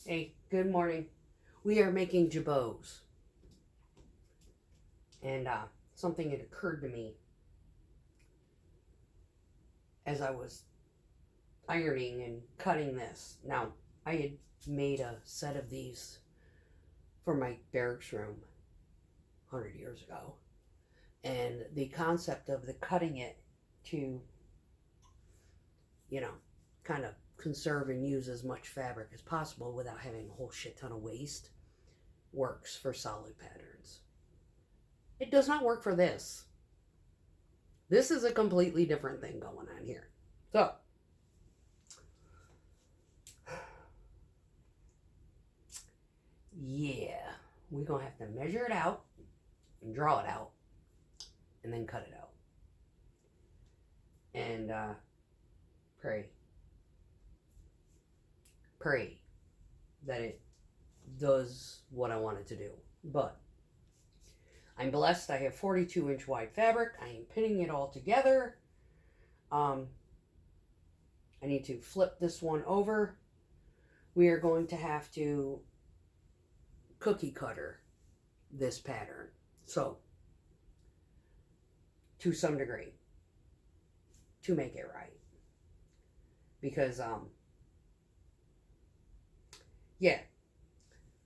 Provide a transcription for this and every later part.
Hey, good morning. We are making jabots. And something had occurred to me as I was ironing and cutting this. Now, I had made a set of these for my barracks room 100 years ago. And the concept of the cutting it to, kind of conserve and use as much fabric as possible without having a whole shit ton of waste works for solid patterns. It does not work for this. This is a completely different thing going on here. So, yeah, we're going to have to measure it out and draw it out and then cut it out. And pray that it does what I want it to do. But I'm blessed. I have 42-inch wide fabric. I am pinning it all together. I need to flip this one over. We are going to have to cookie cutter this pattern. So, to some degree, to make it right. Because,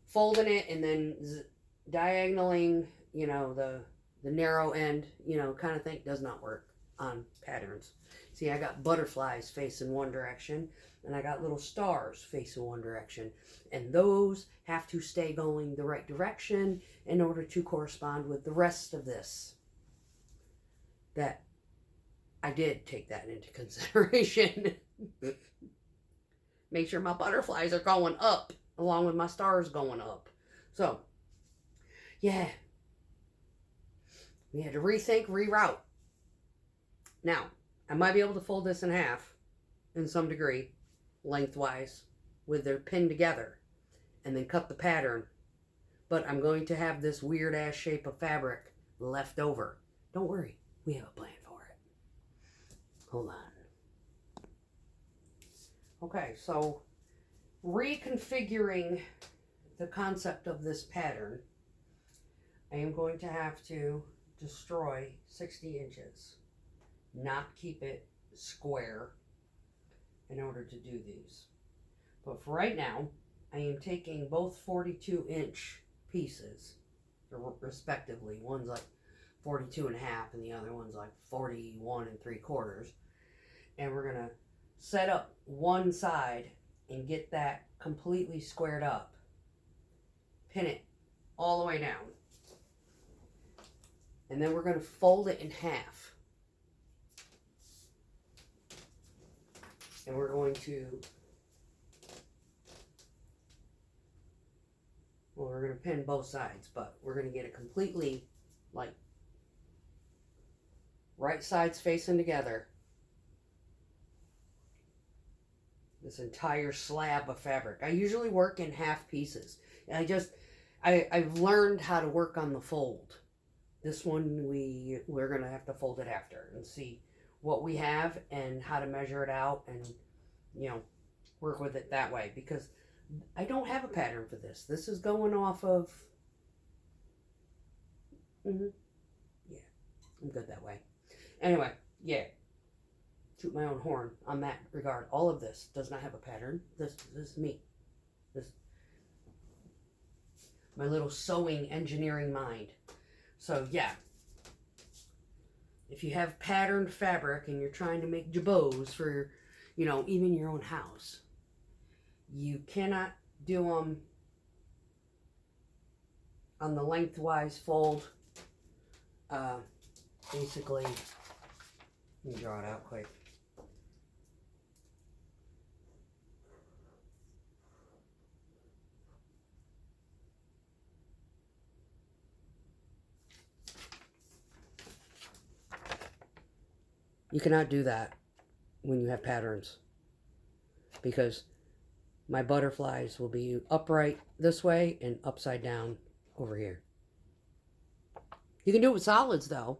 folding it and then diagonaling, the narrow end, kind of thing does not work on patterns. See, I got butterflies facing one direction and I got little stars facing one direction, and those have to stay going the right direction in order to correspond with the rest of this. That I did take that into consideration. Make sure my butterflies are going up along with my stars going up. So, yeah. We had to rethink, reroute. Now, I might be able to fold this in half in some degree, lengthwise, with their pinned together, and then cut the pattern. But I'm going to have this weird ass shape of fabric left over. Don't worry, we have a plan for it. Hold on. Okay, so reconfiguring the concept of this pattern, I am going to have to destroy 60 inches, not keep it square in order to do these. But for right now, I am taking both 42-inch pieces, respectively. One's like 42 and a half and the other one's like 41 3/4. And we're going to set up one side and get that completely squared up. Pin it all the way down. And then we're going to fold it in half. And we're going to, we're going to pin both sides, but we're going to get it completely, like, right sides facing together. This entire slab of fabric. I usually work in half pieces. And I've learned how to work on the fold. This one we're going to have to fold it after and see what we have and how to measure it out and, work with it that way. Because I don't have a pattern for this. This is going off of, yeah, I'm good that way. Anyway, yeah. Toot my own horn on that regard. All of this does not have a pattern. This is me. My little sewing engineering mind. So yeah, if you have patterned fabric and you're trying to make jabots for, even your own house, you cannot do them on the lengthwise fold. Basically, let me draw it out quick. You cannot do that when you have patterns, because my butterflies will be upright this way and upside down over here. You can do it with solids, though.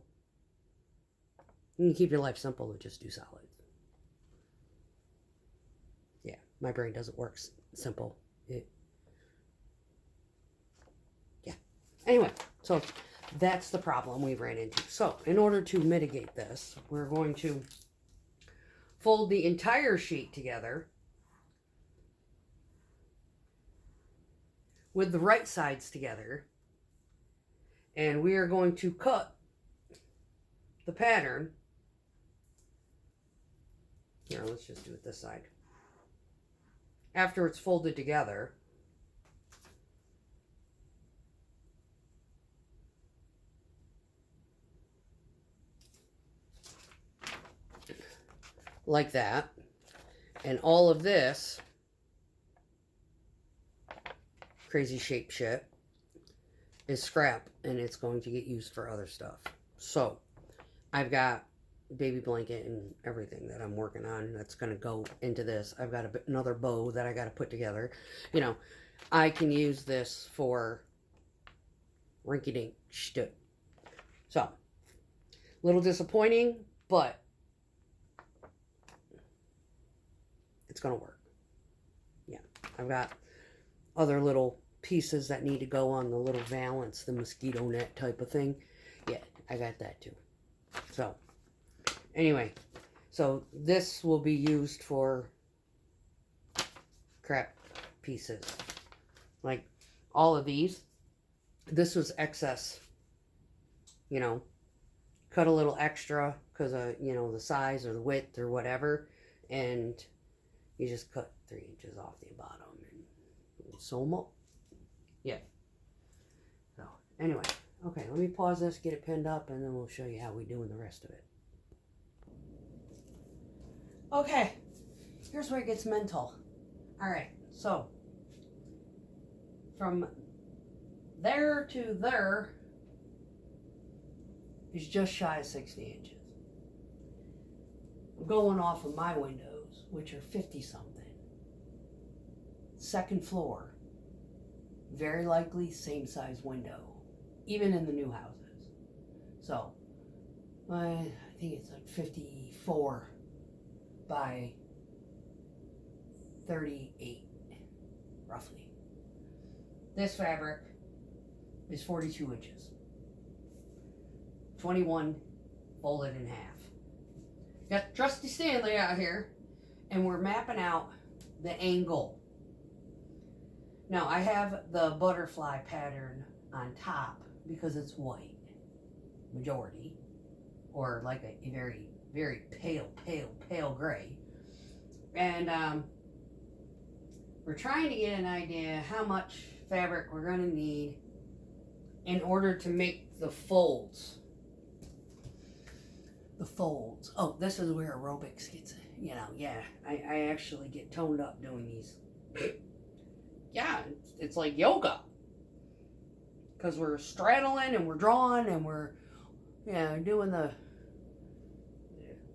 You can keep your life simple and just do solids. Yeah, my brain doesn't work simple. Anyway, so that's the problem we ran into. So in order to mitigate this, we're going to fold the entire sheet together with the right sides together, and we are going to cut the pattern. Here, let's just do it this side. After it's folded together, like that, and all of this crazy shape shit is scrap, and it's going to get used for other stuff. So I've got baby blanket and everything that I'm working on that's going to go into this. I've got another bow that I got to put together. You know, I can use this for rinky-dink shit. So, little disappointing, but it's going to work. Yeah, I've got other little pieces that need to go on the little valance, the mosquito net type of thing. Yeah, I got that too. So, anyway, so this will be used for crap pieces. Like all of these. This was excess. You know, cut a little extra because of, you know, the size or the width or whatever. And you just cut 3 inches off the bottom and sew them up. Yeah. So, anyway. Okay, let me pause this, get it pinned up, and then we'll show you how we do in the rest of it. Okay, here's where it gets mental. Alright, so from there to there is just shy of 60 inches. I'm going off of my windows, which are 50 something. Second floor, very likely same size window, even in the new houses. So, I think it's like 54 by 38, roughly. This fabric is 42 inches. 21 folded in half. Got Trusty Stanley out here, and we're mapping out the angle. Now, I have the butterfly pattern on top because it's white, majority, or like a very, very pale gray. And we're trying to get an idea how much fabric we're going to need in order to make the folds. The folds. Oh, this is where aerobics gets, you know, yeah. I actually get toned up doing these. Yeah, it's like yoga. Because we're straddling and we're drawing and we're, you know, doing the,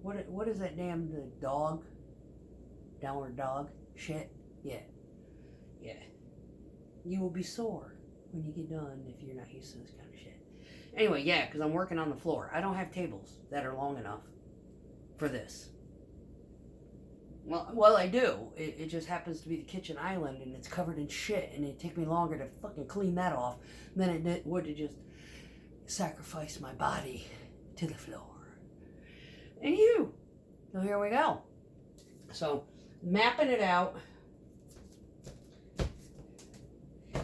what is that damn the dog? Downward dog shit? Yeah. Yeah. You will be sore when you get done if you're not used to this kind of shit. Anyway, yeah, because I'm working on the floor. I don't have tables that are long enough for this. Well, I do. It just happens to be the kitchen island, and it's covered in shit, and it'd take me longer to fucking clean that off than it would to just sacrifice my body to the floor. And you. So here we go. So, mapping it out.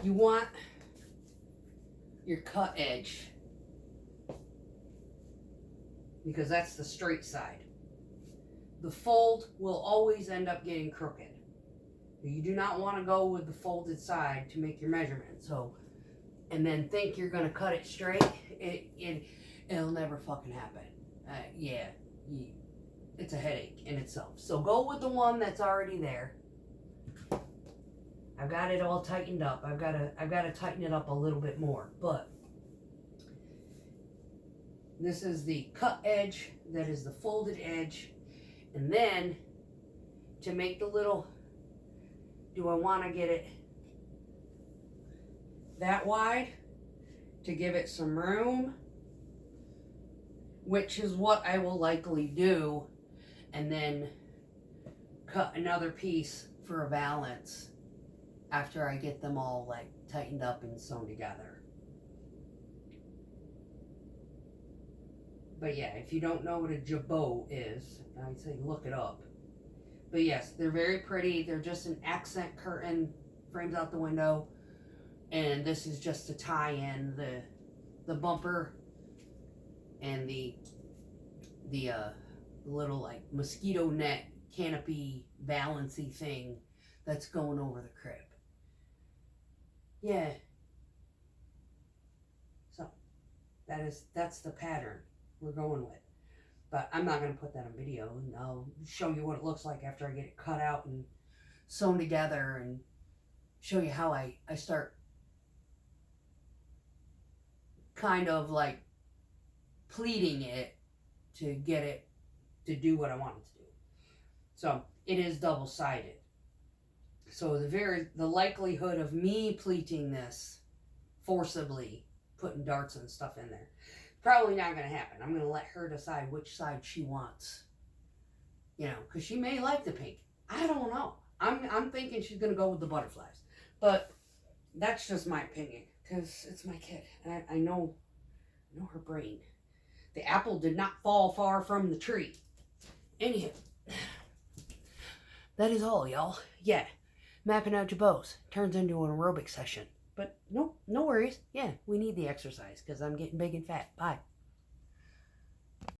You want your cut edge, because that's the straight side. The fold will always end up getting crooked. You do not want to go with the folded side to make your measurement. So, and then think you're going to cut it straight. It'll never fucking happen. It's a headache in itself. So go with the one that's already there. I've got it all tightened up. I've got to tighten it up a little bit more. But this is the cut edge. That is the folded edge. And then, to make the little, do I want to get it that wide to give it some room? Which is what I will likely do. And then cut another piece for a valance after I get them all like tightened up and sewn together. But yeah, if you don't know what a jabot is, I'd say look it up. But yes, they're very pretty. They're just an accent curtain, frames out the window. And this is just to tie in the bumper and the little like mosquito net canopy valancy thing that's going over the crib. Yeah. So that's the pattern we're going with. But I'm not going to put that on video, and I'll show you what it looks like after I get it cut out and sewn together, and show you how I start kind of like pleating it to get it to do what I want it to do. So it is double-sided. So the likelihood of me pleating this forcibly, putting darts and stuff in there, probably not going to happen. I'm going to let her decide which side she wants. You know, because she may like the pink. I don't know. I'm thinking she's going to go with the butterflies. But that's just my opinion, because it's my kid. And I know her brain. The apple did not fall far from the tree. Anyhow, that is all, y'all. Yeah, mapping out Jabots turns into an aerobic session. But no worries. Yeah, we need the exercise because I'm getting big and fat. Bye.